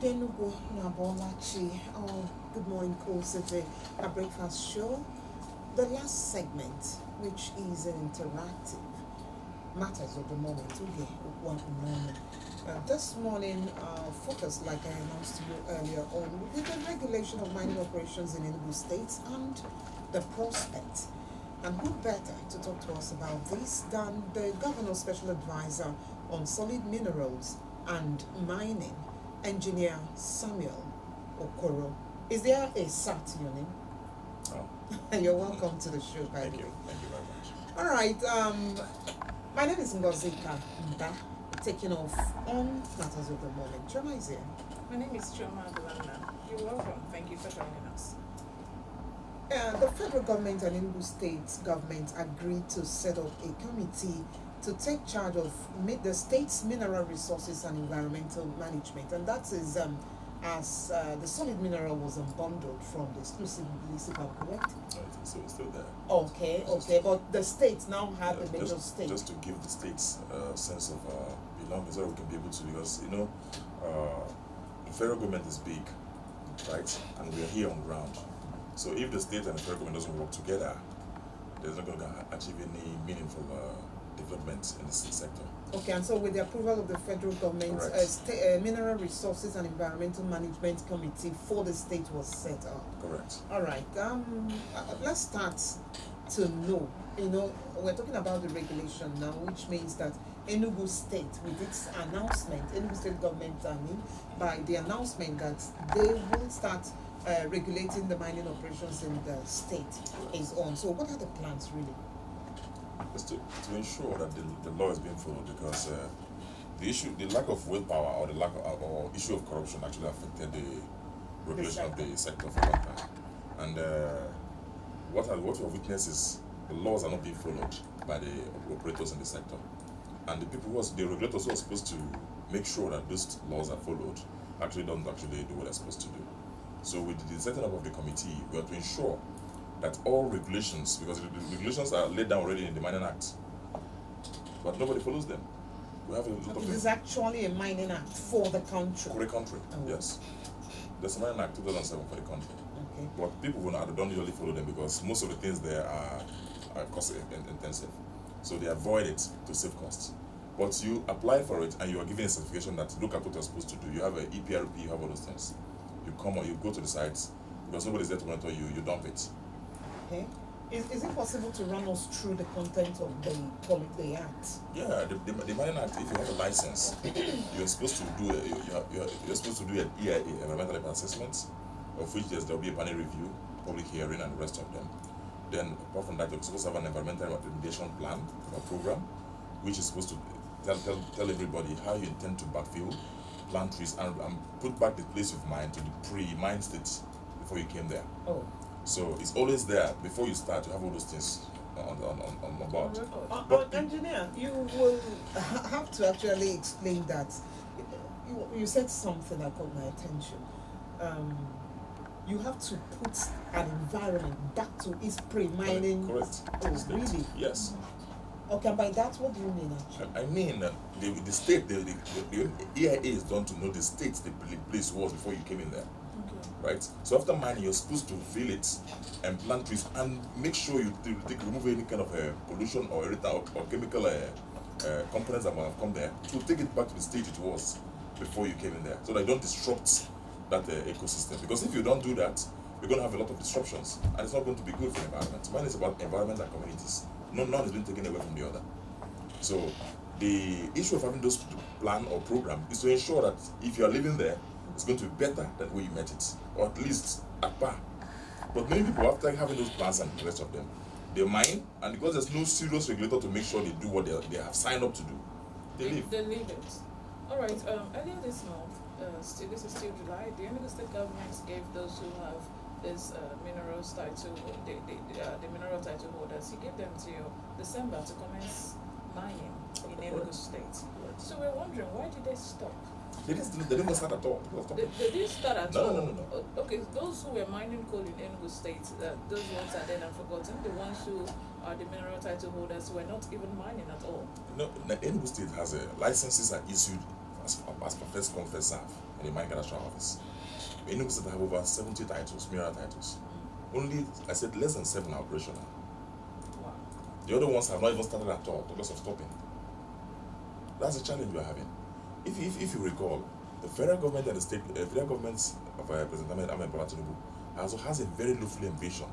Enugu Nabolachi. Oh, good morning, Cool City, a breakfast show. The last segment, which is an interactive matters of the moment. This morning, focus, like I announced to you earlier on, with the regulation of mining operations in Enugu State and the prospect. And who better to talk to us about this than the Governor's Special Advisor on Solid Minerals and Mining, Engineer Samuel Okoro. Is there a SAT to your name? Oh. You're welcome to the show, by the way. Thank you very much. All right, my name is Ngozika Mda, taking off on matters of the moment. Choma is here. My name is Choma Adelana. You're welcome. Thank you for joining us. The federal government and Enugu state government agreed to set up a committee to take charge of the state's mineral resources and environmental management, and that is as the solid mineral was unbundled from the exclusive list, correct? So it's still there. Okay, but the states now have a major stake. Just to give the states a sense of belonging, so we can be able to, because the federal government is big, right, and we are here on ground. So if the state and the federal government doesn't work together, there's not going to achieve any meaningful development in the sector. Okay, and so with the approval of the federal government, Mineral Resources and Environmental Management Committee for the state was set up. Correct. All right. Let's start to know. We're talking about the regulation now, which means that Enugu State, with its announcement, Enugu State government, by the announcement that they will start regulating the mining operations in the state is on. So what are the plans really? Just to ensure that the law is being followed, because the lack of willpower or the lack of, or issue of corruption actually affected the regulation of the sector for a long time. And what we have witnessed is the laws are not being followed by the operators in the sector, and the regulators who are supposed to make sure that those laws are followed actually don't do what they're supposed to do. So with the setting up of the committee, we have to ensure that all regulations, because the regulations are laid down already in the Mining Act, but nobody follows them. We have a lot of It is actually a mining act for the country. For the country, yes. There's a Mining Act 2007 for the country. Okay. But people don't usually follow them because most of the things there are cost intensive. So they avoid it to save costs. But you apply for it and you are given a certification that look at what you're supposed to do. You have an EPRP, you have all those things. You come or you go to the sites, because nobody's there to monitor you, you dump it. Okay. Is it possible to run us through the content of the act? Yeah, the Mining Act, if you have a license, you're supposed to do you're supposed to do an EIA, environmental impact assessment, of which there'll be a panel review, public hearing, and the rest of them. Then, apart from that, you're supposed to have an environmental remediation plan or program, which is supposed to tell everybody how you intend to backfill, plant trees, and put back the place of mine to the pre-mine state before you came there. Oh. So it's always there before you start. You have all those things on board. But engineer, you will have to actually explain that. You said something that caught my attention. You have to put an environment back to its pre-mining. Correct. Oh, really? Yes. Okay, by that, what do you mean actually? I mean that the state, the EIA is done to know the state the place was before you came in there. Right? So after mining, you're supposed to fill it and plant trees and make sure you remove any kind of pollution or chemical components that might have come there to take it back to the state it was before you came in there, so that you don't disrupt that ecosystem. Because if you don't do that, you're going to have a lot of disruptions, and it's not going to be good for the environment. Mining is about environment and communities. None is being taken away from the other. So the issue of having those plan or program is to ensure that if you are living there, it's going to be better than where you met it, or at least at par. But many people, after having those plans and the rest of them, they mine, and because there's no serious regulator to make sure they do what they have signed up to do, they leave. They leave it. All right. Earlier this month, this is still July, the Enugu State government gave those who have this minerals title, the mineral title holders, he gave them till December to commence mining in Enugu State. So we're wondering, why did they stop? They didn't start at all. They didn't start at all? No. Okay, those who were mining coal in Enugu State, those ones are then forgotten. The ones who are the mineral title holders were not even mining at all. No, Enugu State has licenses are issued as per first come first serve. in the mine cadastral office. Enugu State have over 70 titles, mineral titles. Only, I said, less than 7 are operational. Wow. The other ones have not even started at all because of stopping. That's the challenge we're having. If you recall, the federal government and the state, federal governments of President Ahmed Bola Tinubu also has a very lofty ambition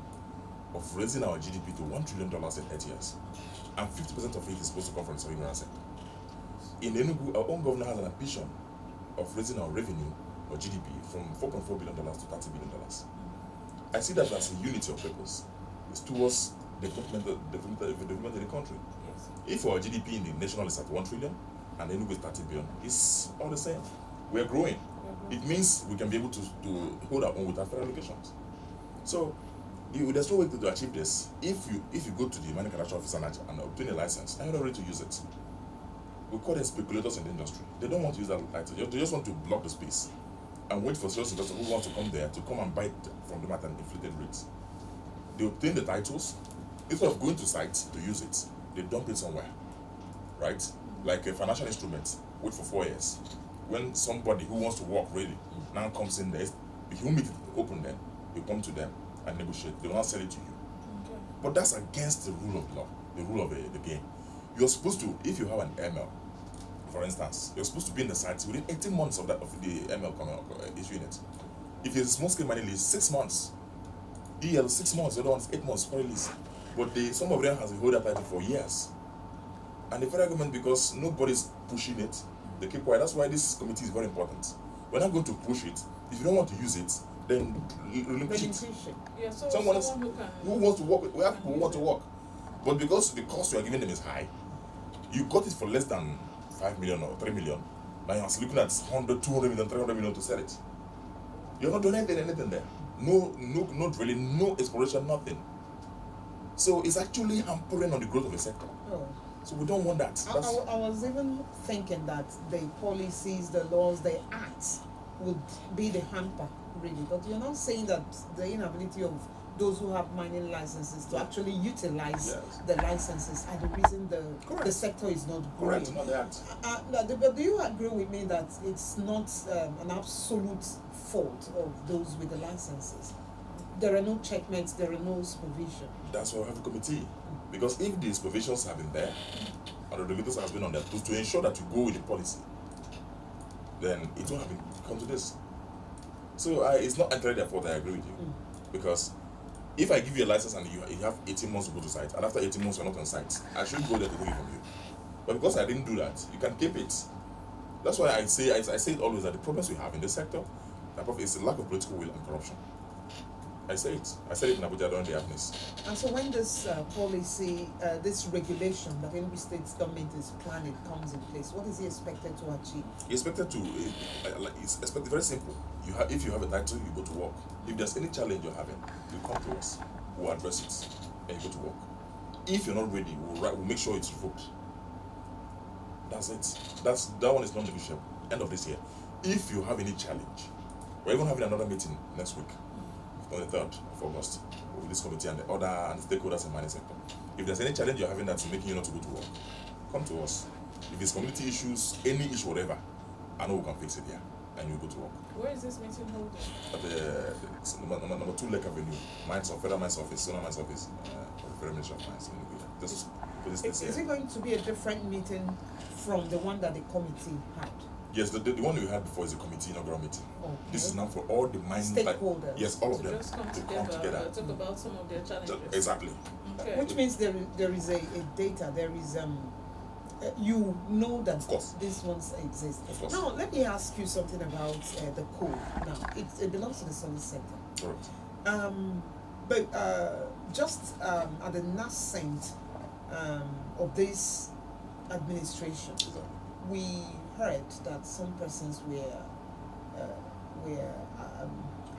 of raising our GDP to $1 trillion in 8 years. And 50% of it is supposed to come from the mineral sector. In Enugu, our own governor has an ambition of raising our revenue or GDP from $4.4 billion to $30 billion. I see that as a unity of purpose. It's towards development of the country. Yes. If our GDP in the national is at 1 trillion and Enugu is 30 billion, it's all the same. We're growing. It means we can be able to hold our own with our federal allocations. So there's no way to achieve this. If you go to the mining cadastral office and obtain a license, and you're not ready to use it. We call them speculators in the industry. They don't want to use that title. They just want to block the space and wait for serious investors who want to come there to come and buy from them at an inflated rate. They obtain the titles. Instead of going to site to use it, they dump it somewhere, right? Like a financial instrument, wait for 4 years. When somebody who wants to work really now comes in there, if you meet it open then, you come to them and negotiate. They will not sell it to you. Okay. But that's against the rule of law, the rule of the game. You're supposed to, if you have an ML, for instance, you're supposed to be in the site within 18 months of the ML coming issuing it. If it's a small scale mining lease, 6 months. EL 6 months, the other one's 8 months for release. But some of them has hold that title for years. And the federal government, because nobody's pushing it, they keep quiet. That's why this committee is very important. We're not going to push it. If you don't want to use it, then relinquish it. Yeah, so Someone who wants to work, we have people who want to work. But because the cost you are giving them is high, you got it for less than 5 million or 3 million. Now you're looking at 100, 200 million, 300 million to sell it. You're not doing anything there. No drilling, no exploration, nothing. So it's actually hampering on the growth of the sector. Oh. So we don't want that. I was even thinking that the policies, the laws, the acts would be the hamper, really. But you're not saying that the inability of those who have mining licenses to actually utilize the licenses are the reason the sector is not growing. Correct, not that. But do you agree with me that it's not an absolute fault of those with the licenses? There are no checkmates, there are no supervision. That's why we have a committee. Because if these provisions have been there, and the regulators have been on that to ensure that you go with the policy, then it won't have come to this. So it's not entirely their fault, I agree with you. Because if I give you a license and you have 18 months to go to site, and after 18 months you're not on site, I should go there to take it from you. But because I didn't do that, you can keep it. That's why I say it always that the problems we have in this sector is the lack of political will and corruption. I say it. I said it in Abuja during the happiness. And so when this policy, this regulation that Enugu State government is planning comes in place, what is he expected to achieve? He's expected to, it's expected very simple. If you have a title, you go to work. If there's any challenge you're having, you come to us. We'll address it, and you go to work. If you're not ready, we'll make sure it's revoked. That's it. That one is non-negotiable. End of this year. If you have any challenge, we're even having another meeting next week. On the 3rd of August, with this committee and the other and stakeholders in the mining sector. If there's any challenge you're having that's making you not to go to work, come to us. If it's community issues, any issue, whatever, I know we can fix it here, and you go to work. Where is this meeting holding? At the number 2 Lake Avenue, Federal Mines Office, Zonal Mines Office, for the Federal Ministry of Mines. Is it going to be a different meeting from the one that the committee had? Yes, the one we had before is a committee inaugural meeting. Okay. This is now for all the mining stakeholders. Yes, all of them just come together. Talk about some of their challenges. Exactly. Okay. Which means there is a data. There is you know that these ones exist. Of course. Now let me ask you something about the coal. Now it belongs to the service sector. Correct. But just at the nascent of this administration, we heard that some persons were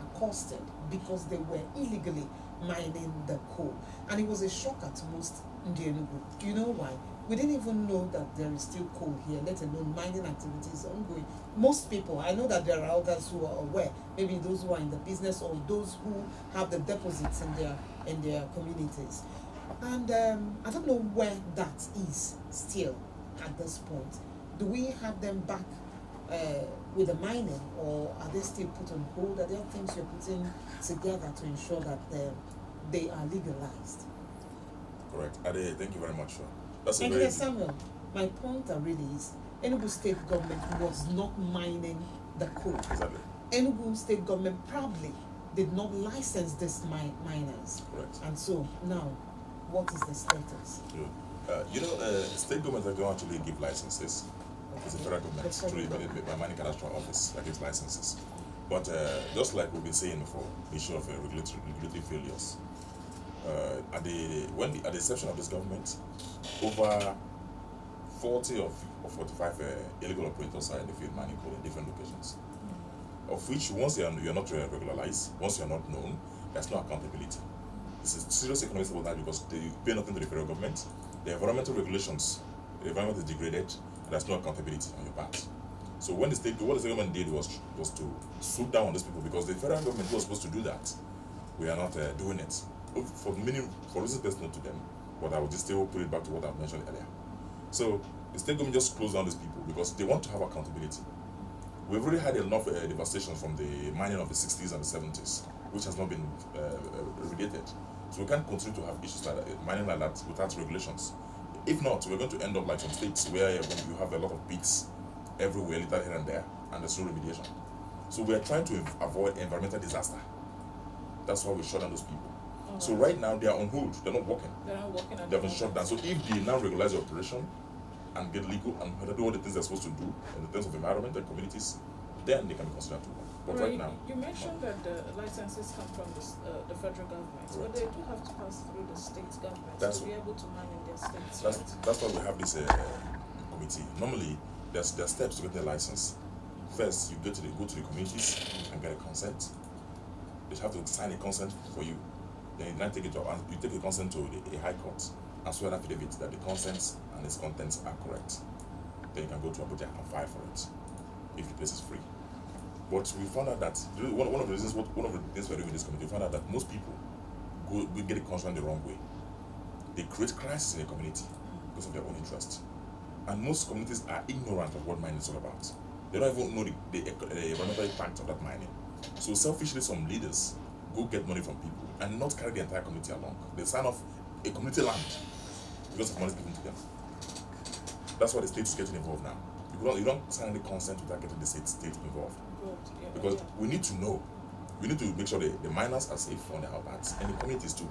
accosted because they were illegally mining the coal, and it was a shocker to most in the Enugu. You know why? We didn't even know that there is still coal here, let alone mining activities ongoing. Most people, I know that there are others who are aware, maybe those who are in the business or those who have the deposits in their communities. And I don't know where that is still at this point. Do we have them back with the mining, or are they still put on hold? Are there things you're putting together to ensure that they are legalized? Correct. Ade, thank you very much. That's a Engineer very Samuel, my point really is Enugu state government was not mining the coal. exactly Enugu state government probably did not license these miners. correct. And so now, what is the status? Good. State governments don't actually give licenses. It's the federal government The federal through government. the mining cadastral office that gives licenses. But just like we've been saying before, the issue of regulatory failures. At the inception of this government, over 40 or 45 illegal operators are in the field mining coal in different locations. Of which, once you're not regularized, once you're not known, there's no accountability. This is serious economic sabotage because they pay nothing to the federal government. The environmental regulations, the environment is degraded, and there's no accountability on your part. So what the state government did was to swoop down on these people because the federal government was supposed to do that. We are not doing it. For reasons best known to them, but I will just still put it back to what I mentioned earlier. So the state government just closed down these people because they want to have accountability. We've already had enough devastation from the mining of the 60s and the 70s, which has not been remediated. So we can't continue to have issues like that, mining like that without regulations. If not, we're going to end up like some states where you have a lot of pits everywhere, little here and there, and there's no remediation. So we are trying to avoid environmental disaster. That's why we shut down those people. So right now they are on hold. They're not working. They're not working at They've the been shut moment. down. So if they now regularize the operation and get legal and do all the things they're supposed to do in the terms of environment and communities, then they can be considered to work. But Right, right now, you mentioned that the licenses come from the federal government, but Correct. they do have to pass through the state government That's to be able to mine in their states. that's right? that's why we have this committee. Normally, there's steps to get the license. First, you go to the communities and get a consent. They have to sign a consent for you. Then you now take it to you take the consent to a high court and swear an affidavit that the consents and its contents are correct. Then you can go to Abuja and file for it if the place is free. But we found out that one of the things we're doing in this committee, we found out that most people we get the consent the wrong way. They create crisis in the community because of their own interest. And most communities are ignorant of what mining is all about. They don't even know the environmental impact of that mining. So selfishly, some leaders go get money from people and not carry the entire community along. They sign off a community land because of money given to them. That's why the state is getting involved now. You don't sign any consent without getting the state involved. Good, yeah, Because yeah. we need to know. We need to make sure the miners are safe on their parts and the communities too.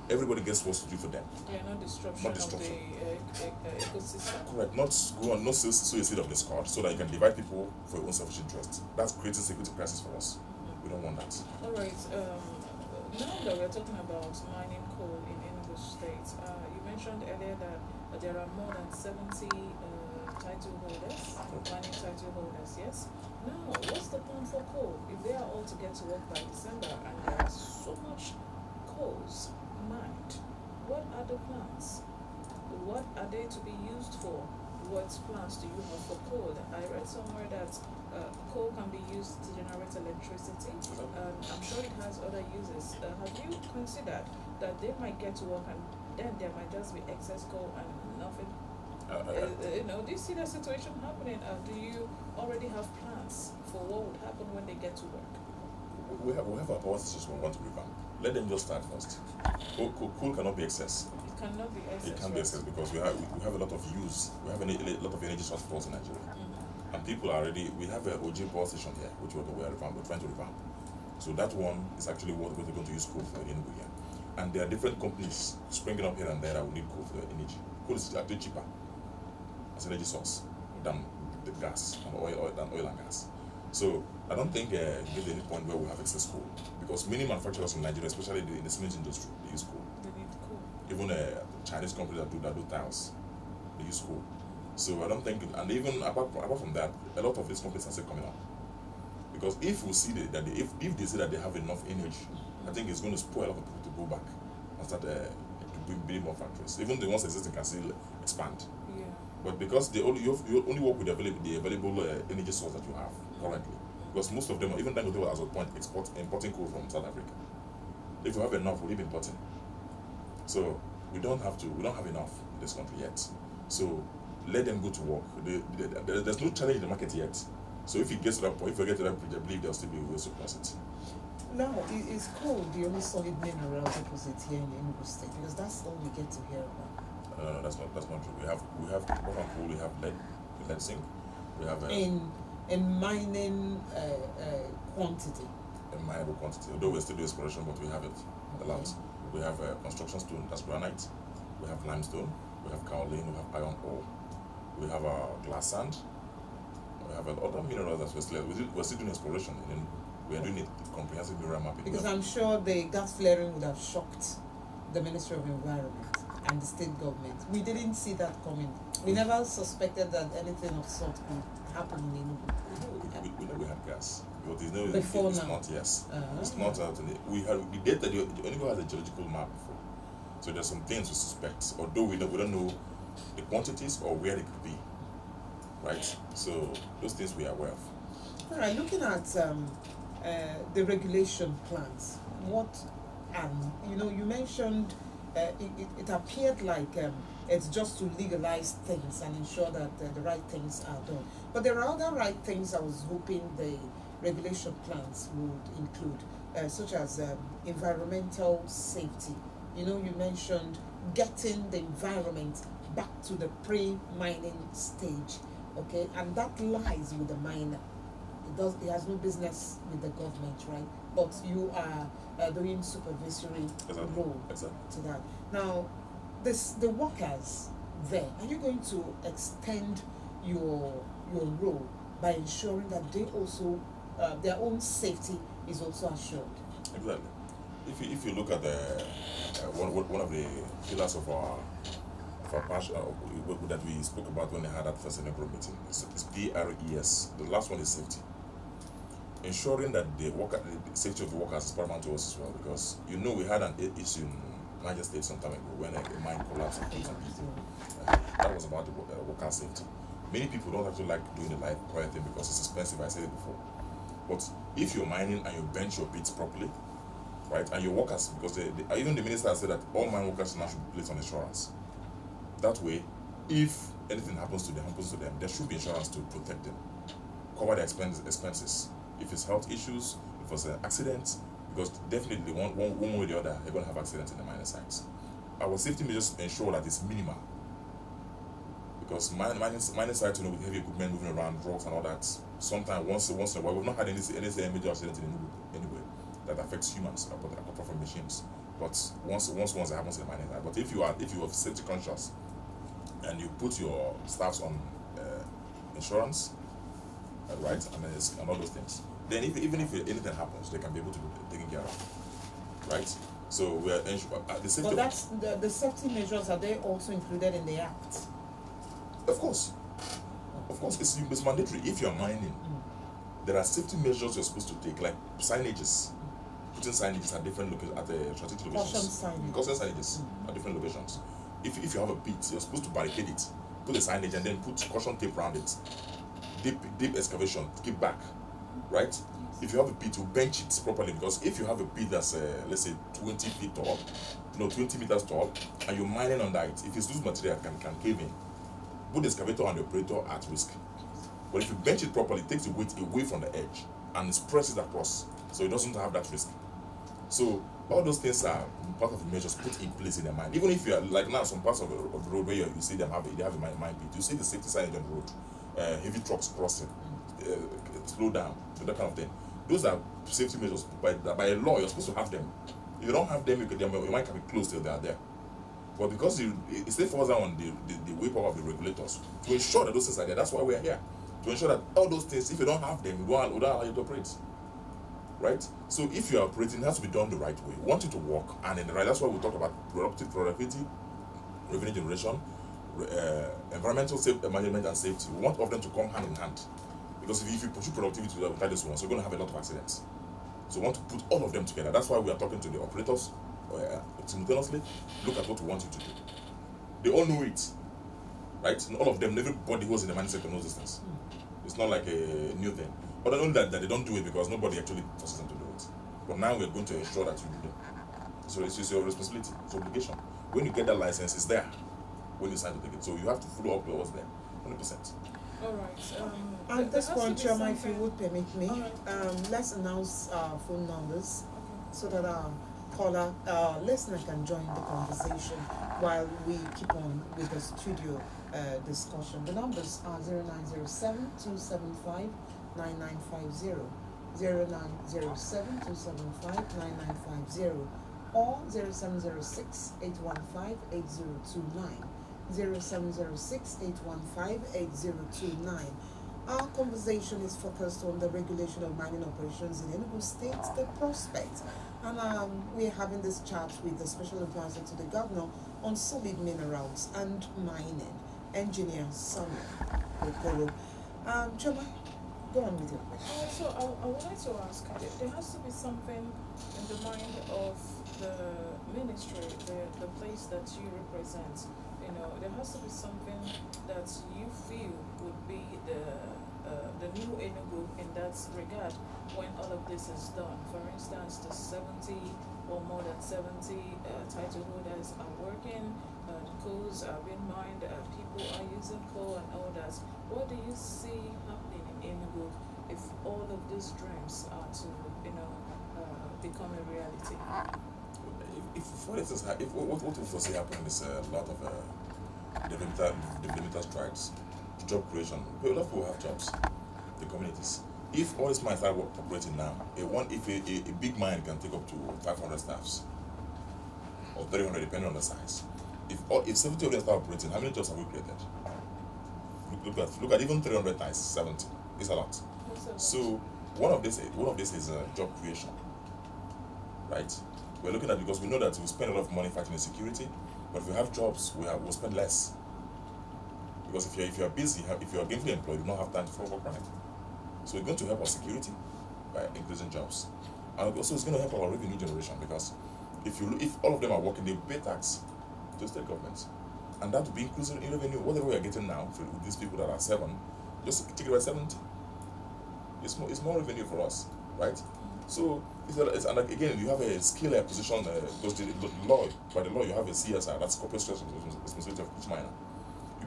Everybody gets what's to do for them. Yeah, no disruption, Not disruption. of the ecosystem. Correct. Not sow a seed of discord so that you can divide people for your own selfish interest. That's creating security crisis for us. We don't want that. All right. Now that we're talking about mining coal in Enugu State, you mentioned earlier that there are more than 70 title holders, mining title holders. Yes. Now, what's the plan for coal? If they are all to get to work by December and there are so much coals mined, what are the plans? What are they to be used for? What plans do you have for coal? I read somewhere that coal can be used to generate electricity. I'm sure it has other uses. Have you considered that they might get to work and then there might just be excess coal and nothing? Do you see that situation happening? Do you already have plans for what would happen when they get to work? We have our power stations we want to revamp. Let them just start first. Coal cannot be excess. It cannot be excess. It can't be excess because we have a lot of use. We have a lot of energy shortfalls in Nigeria. Mm-hmm. And people are already, we have a OJ power station here, which we're trying to revamp. So that one is actually what we're going to use coal for in Enugu here. And there are different companies springing up here and there that will need coal for their energy. Coal is actually cheaper as an energy source than the gas and oil and gas. So I don't think there's any point where we have excess coal because many manufacturers in Nigeria, especially in the cement industry, they use coal. They need coal. Even Chinese companies that do tiles, they use coal. So I don't think, and even apart from that, a lot of these companies are still coming up. Because if we see if they say that they have enough energy, I think it's going to spoil a lot of people to go back and start to build more factories. Even the ones existing can still expand. Yeah. But because you only work with the available energy source that you have currently. Because most of them, even Dangote as a point, importing coal from South Africa. If you have enough, we'll be importing. So we don't have enough in this country yet. So let them go to work. There's no challenge in the market yet. So if it gets to that point, if you get to that point, I believe there'll still be ways to cross it. Now, is coal the only solid mineral deposit here in Enugu State? Because that's all we get to hear about. No, that's not true. We have coal, we have lead zinc, we have in mining quantity. a minable quantity. Although we're still doing exploration, but we have it a lot. We have construction stone, that's granite. We have limestone. We have kaolin. We have iron ore. We have glass sand. We have other minerals that we're still doing exploration. And we are doing a comprehensive mineral mapping. Because I'm sure the gas flaring would have shocked the Ministry of Environment and the state government. We didn't see that coming. We never suspected that anything of sort could happen in Enugu. We know we had gas. But Before it's now. not, yes. It's not out. We did the Enugu has a geological map before. So there's some things we suspect, although we don't know the quantities or where they could be. Right? So those things we are aware of. All right, looking at the regulation plans, you mentioned it appeared like it's just to legalize things and ensure that the right things are done. But there are other right things I was hoping the regulation plans would include, such as environmental safety. You mentioned getting the environment back to the pre-mining stage, okay? And that lies with the miner. It has no business with the government, right? But you are doing supervisory role to that. Now, the workers there, are you going to extend your role by ensuring that they also their own safety is also assured? Exactly. If you look at the one of the pillars of our passion that we spoke about when they had that first inaugural meeting, is PRES. The last one is safety. Ensuring that the safety of the workers is paramount to us as well, because we had an issue in Niger State some time ago when a mine collapsed and killed some people. That was about the worker safety. Many people don't actually like doing the live quiet thing because it's expensive. I said it before. But if you're mining and you bench your bits properly, right, and your workers, because even the minister has said that all mine workers now should be placed on insurance. That way, if anything happens to them, there should be insurance to protect them, cover their expenses. If it's health issues, if it's an accident, because definitely one way or the other, they're going to have accidents in the mining sites. Our safety measures ensure that it's minimal. Because mining sites, with heavy equipment moving around, drugs and all that, sometimes once in a while, we've not had any major accident in Enugu anyway that affects humans apart from machines. But once it happens in the mining site. But if you are safety conscious and you put your staffs on insurance, right, and all those things, then even if anything happens, they can be able to be taken care of, right? So we are the safety. But that's the safety measures, are they also included in the act? Of course, it's mandatory. If you're mining, there are safety measures you're supposed to take, like signages, putting signages at different locations, at the strategic locations. Caution signages at different locations. If you have a pit, you're supposed to barricade it, put a signage, and then put caution tape around it. Deep excavation, keep back, right? If you have a pit, you bench it properly, because if you have a pit that's let's say 20 feet tall, 20 meters tall, and you're mining under it, if it's loose material, can cave in. Both the excavator and the operator are at risk. But if you bench it properly, it takes the weight away from the edge and it presses it across, so it doesn't have that risk. So all those things are part of the measures put in place in the mine. Even if you are like now, some parts of the road where you see them they have a mine pit, you see the safety signage on the road, heavy trucks crossing, slow down, that kind of thing. Those are safety measures by law. You're supposed to have them. If you don't have them, your mine can be closed till they are there. But because it still falls down on the willpower of the regulators to ensure that those things are there. That's why we are here, to ensure that all those things, if you don't have them, we don't allow you to operate. Right? So if you are operating, it has to be done the right way. We want it to work, and in the right. That's why we talk about productivity, revenue generation, environmental management, and safety. We want all of them to come hand in hand. Because if you pursue productivity without this one, so you're going to have a lot of accidents. So we want to put all of them together. That's why we are talking to the operators simultaneously. Look at what we want you to do. They all know it, right? And all of them, everybody who's in the mining sector knows this things. It's not like a new thing. But I know that they don't do it because nobody actually forces them to do it. But now we're going to ensure that you do them. So it's your responsibility, it's obligation. When you get that license, it's there when you sign to take it. So you have to follow up with what's there. 100%. All right. At this point, Chairman, if you something- would permit me, All right. let's announce our phone numbers Okay. so that our listener can join the conversation while we keep on with the studio discussion. The numbers are 0907 275 9950, 0907 275 9950, or 0706 815 8029. 0706 815 8029. Our conversation is focused on the regulation of mining operations in Enugu State, the prospect. And we're having this chat with the Special Advisor to the Governor on solid minerals and mining, Engineer Samuel Okoro. Choma, go on with your question. So I would like to ask, there has to be something in the mind of the ministry, the place that you represent. You know, there has to be something that you feel would be the new Enugu in that regard when all of this is done. For instance, the 70 or more than 70 title holders are working, coals are being mined, people are using coal and all that. What do you see happening in Enugu if all of these dreams are to, become a reality? If for instance, what we foresee happening is a lot of developmental strikes, job creation. A lot of people have jobs, the communities. If all these mines start operating now, if a big mine can take up to 500 staffs or 300, depending on the size. If 70 of them start operating, how many jobs have we created? Look at even 300 times 70. It's a lot. So one of this is job creation, right? We're looking at, because we know that we spend a lot of money fighting insecurity, but if we have jobs, we'll spend less. Because if you're busy, if you're gainfully employed, you don't have time for crime. So we're going to help our security by increasing jobs, and also it's going to help our revenue generation, because if all of them are working, they pay tax to state governments, and that will be inclusive in revenue. Whatever we are getting now with these people that are 7, just take it by 70. It's more revenue for us, right? So and again, you have a skill acquisition because by the law you have a CSR, that's corporate social responsibility of each miner.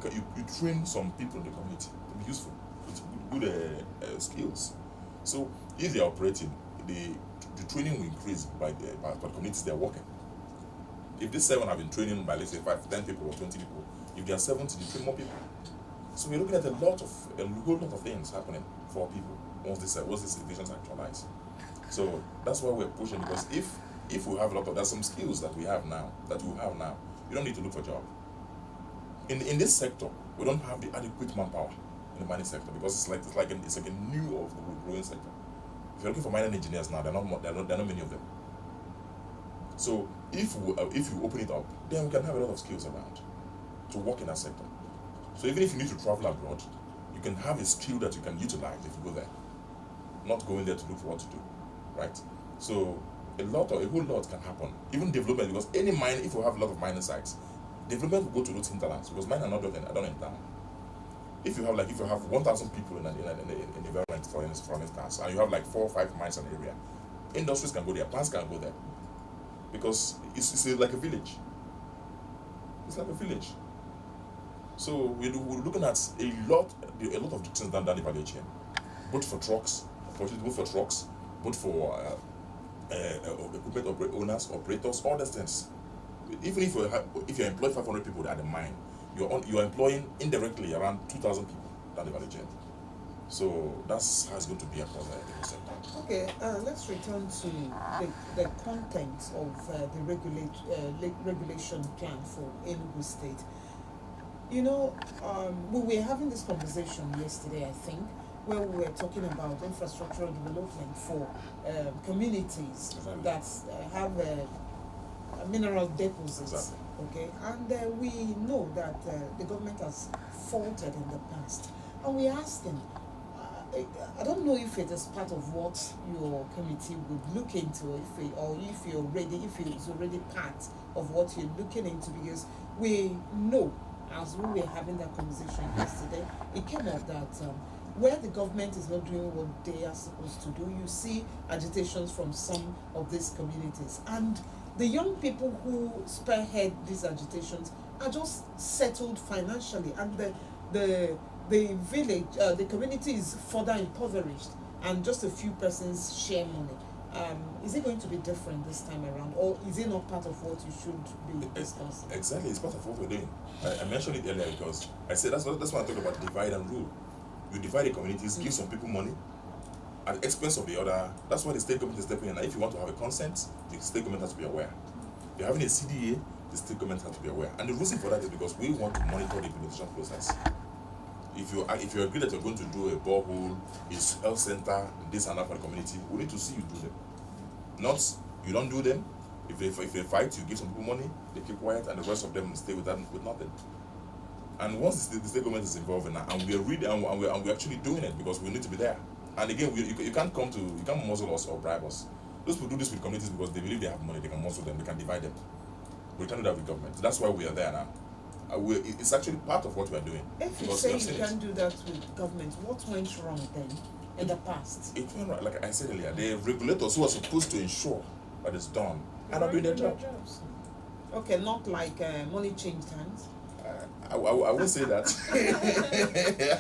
You train some people in the community to be useful with good skills. So if they are operating, the training will increase by the communities they are working. If these 7 have been training by, let's say, 5, 10 people or 20 people, if they are 70, they train more people. So we're looking at a whole lot of things happening for people once these visions actualize. So that's why we're pushing, because if we have there's some skills that we have now, you don't need to look for a job. In this sector, we don't have the adequate manpower in the mining sector, because it's like a new of the growing sector. If you're looking for mining engineers now, there are not many of them. So if you open it up, then we can have a lot of skills around to work in that sector. So even if you need to travel abroad, you can have a skill that you can utilize if you go there, not going there to look for what to do, right? So a whole lot can happen. Even development, because any mine, if you have a lot of mining sites, development will go to those hinterlands, because mine are not done in town. If you have 1,000 people in an environment, for instance, and you have 4 or 5 mines in an area, industries can go there, plants can go there, because it's like a village. It's like a village. So we're looking at a lot of things down the value chain, both for trucks, both for equipment owners, operators, all these things. Even if you employ 500 people at the mine, you're employing indirectly around 2,000 people down the value chain. So that's how it's going to be across the sector. Okay, let's return to the content of the regulation plan for Enugu State. We were having this conversation yesterday, I think, where we were talking about infrastructural development for communities that have mineral deposits. Exactly. Okay, and we know that the government has faltered in the past, and we asked them. I don't know if it is part of what your committee would look into, if it's already part of what you're looking into, because we know, as we were having that conversation yesterday, it came up that where the government is not doing what they are supposed to do, you see agitations from some of these communities, and the young people who spearhead these agitations are just settled financially, and the village, the community is further impoverished, and just a few persons share money. Is it going to be different this time around, or is it not part of what you should be discussing? Exactly, it's part of what we're doing. I mentioned it earlier because I said that's why I talk about divide and rule. You divide the communities, give some people money at the expense of the other. That's why the state government is stepping in. And if you want to have a consent, the state government has to be aware. If you're having a CDA, the state government has to be aware. And the reason for that is because we want to monitor the implementation process. If you agree that you're going to do a borehole, a health center, this and that for the community, we need to see you do them. Not you don't do them. If they fight, you give some people money, they keep quiet, and the rest of them stay with nothing. And once the state government is involved in that, and we're actually doing it because we need to be there. And again, you can't muzzle us or bribe us. Those people do this with communities because they believe they have money, they can muzzle them, they can divide them. We can't do that with government. That's why we are there now. It's actually part of what we are doing. If you say you can't do that with government, what went wrong then in the past? It went wrong, like I said earlier, the regulators who are supposed to ensure that it's done are not doing their jobs. Okay, not like money changed hands. I won't say that.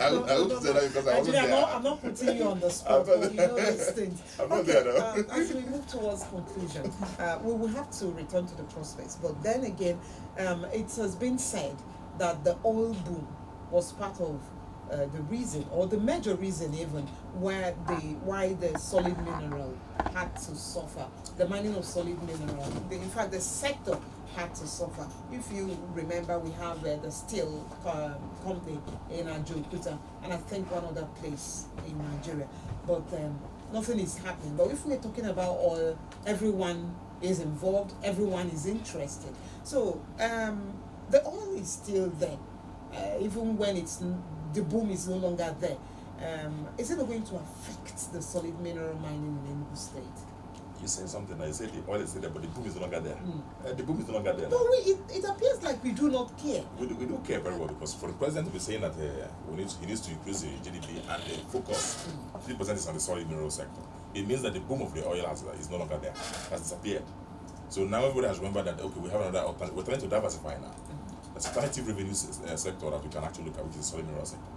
I won't say that because I wasn't there. I'm not putting you on the spot, but you know these things. I'm not there though. As we move towards conclusion, we will have to return to the prospects. But then again, it has been said that the oil boom was part of the reason, or the major reason even, why the solid mineral had to suffer. The mining of solid mineral. In fact, the sector had to suffer. If you remember, we have the steel company in Ajokuta, and I think one other place in Nigeria. But nothing is happening. But if we're talking about oil, everyone is involved, everyone is interested. So the oil is still there, even when the boom is no longer there. Is it not going to affect the solid mineral mining in Enugu State? You said something. I said the oil is there, but the boom is no longer there. The boom is no longer there. No, it appears like we do not care. We do care very well because for the president to be saying that he needs to increase the GDP and the focus 3% is on the solid mineral sector. It means that the boom of the oil is no longer there, has disappeared. So now everybody has remembered that okay, we have another alternative. We're trying to diversify now. There's alternative revenue sector that we can actually look at, which is the solid mineral sector.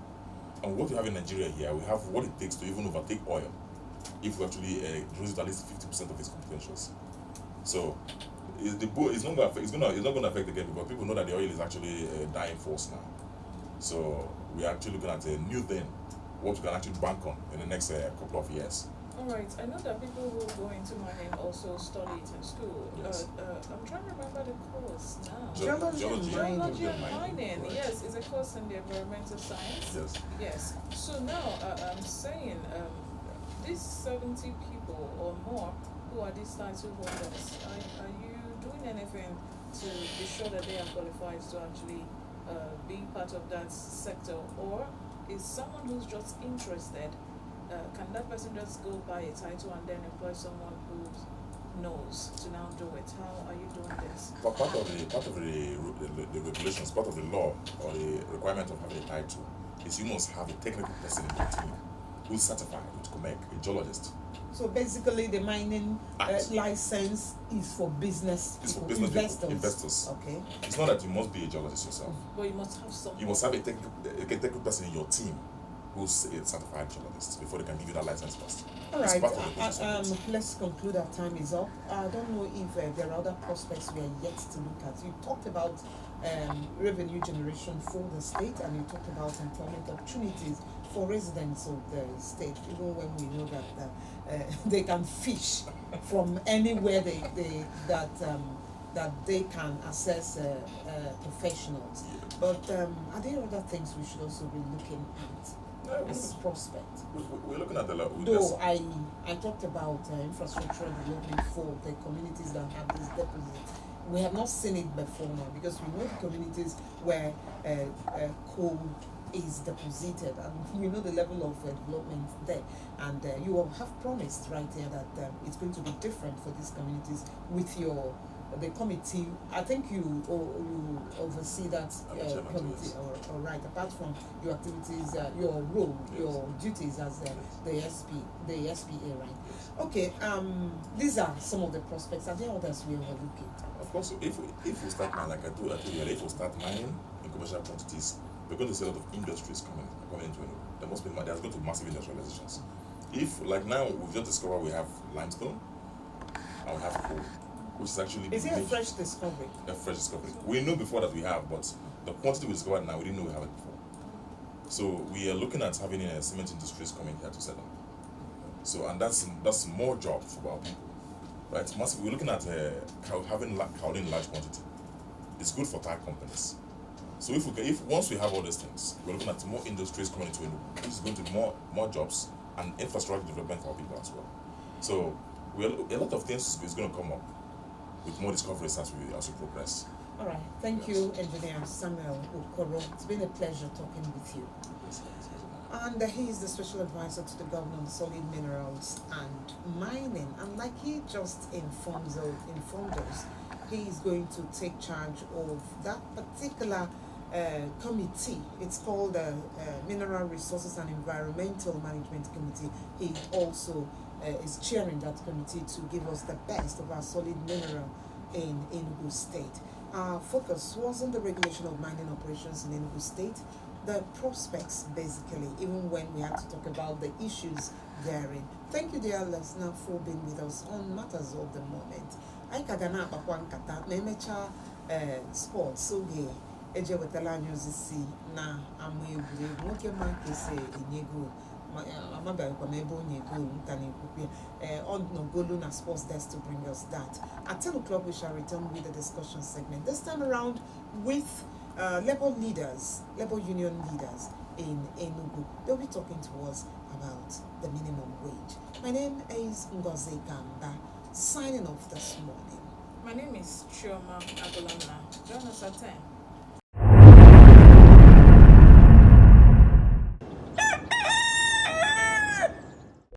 And what we have in Nigeria here, we have what it takes to even overtake oil if we actually reduce it at least 50% of its potentials. So it's not going to affect again because people know that the oil is actually a dying force now. So we are actually looking at a new thing, what we can actually bank on in the next couple of years. All right, I know that people who go into mining also study it in school. Yes. I'm trying to remember the course now. Geology and mining. mining. Right. Yes, it's a course in the environmental science. Yes. Yes. So now I'm saying these 70 people or more who are these title holders, are you doing anything to be sure that they are qualified to actually be part of that sector, or is someone who's just interested? Can that person just go buy a title and then employ someone who knows to now do it? How are you doing this? But part of the regulations, part of the law or the requirement of having a title is you must have a technical person in your team who's certified with COMEC, a geologist. So basically, the mining license is for business It's people, for business investors. Okay. It's not that you must be a geologist yourself. But you must have someone. You must have a technical person in your team who's a certified geologist before they can give you that license first. All It's right. part of the process. Let's conclude. Our time is up. I don't know if there are other prospects we are yet to look at. You talked about revenue generation for the state, and you talked about employment opportunities for residents of the state, even when we know that they can fish from anywhere that they can access professionals. But are there other things we should also be looking at? This prospect. We're looking at the law. Though I talked about infrastructural development for the communities that have these deposits. We have not seen it before now because we know the communities where coal is deposited, and we know the level of development there. And you have promised right there that it's going to be different for these communities with the committee. I think you oversee that committee, or right, apart from your activities, your role, your duties as the SPA, right? Okay, these are some of the prospects. Are there others we are overlooking? Of course, if we start mining, like I told you, if we start mining in commercial quantities, we're going to see a lot of industries coming into Enugu. There's going to be massive industrializations. If, like now, we've just discovered we have limestone and we have coal, which is actually... Is it a fresh discovery? A fresh discovery. We knew before that we have, but the quantity we discovered now, we didn't know we have it before. So we are looking at having cement industries coming here to settle. So, and that's more jobs for our people, right? We're looking at having kaolin in large quantity. It's good for tire companies. So if once we have all these things, we're looking at more industries coming into Enugu, which is going to be more jobs and infrastructure development for our people as well. So a lot of things is going to come up with more discoveries as we progress. All right. Thank you, Engineer Samuel Okoro. It's been a pleasure talking with you. And he is the Special Advisor to the Governor on Solid Minerals and Mining. And like he just informed us, he is going to take charge of that particular committee. It's called the Mineral Resources and Environmental Management Committee. He also is chairing that committee to give us the best of our solid mineral in Enugu State. Our focus was on the regulation of mining operations in Enugu State, the prospects basically, even when we had to talk about the issues therein. Thank you, dear listener, for being with us on Matters of the Moment. I kagana bakwankata memecha sports oge eje wetala nyozisi na amu egwuregwu nwoke ma kese enyego amabaghị kwa ebe onye goal ntana ekwukwe on na sports desk to bring us that. At 10 o'clock we shall return with the discussion segment, this time around with labor union leaders in Enugu. They'll be talking to us about the minimum wage. My name is Ngozi Gamba, signing off this morning. My name is Chioma Agolamna. Join us at 10.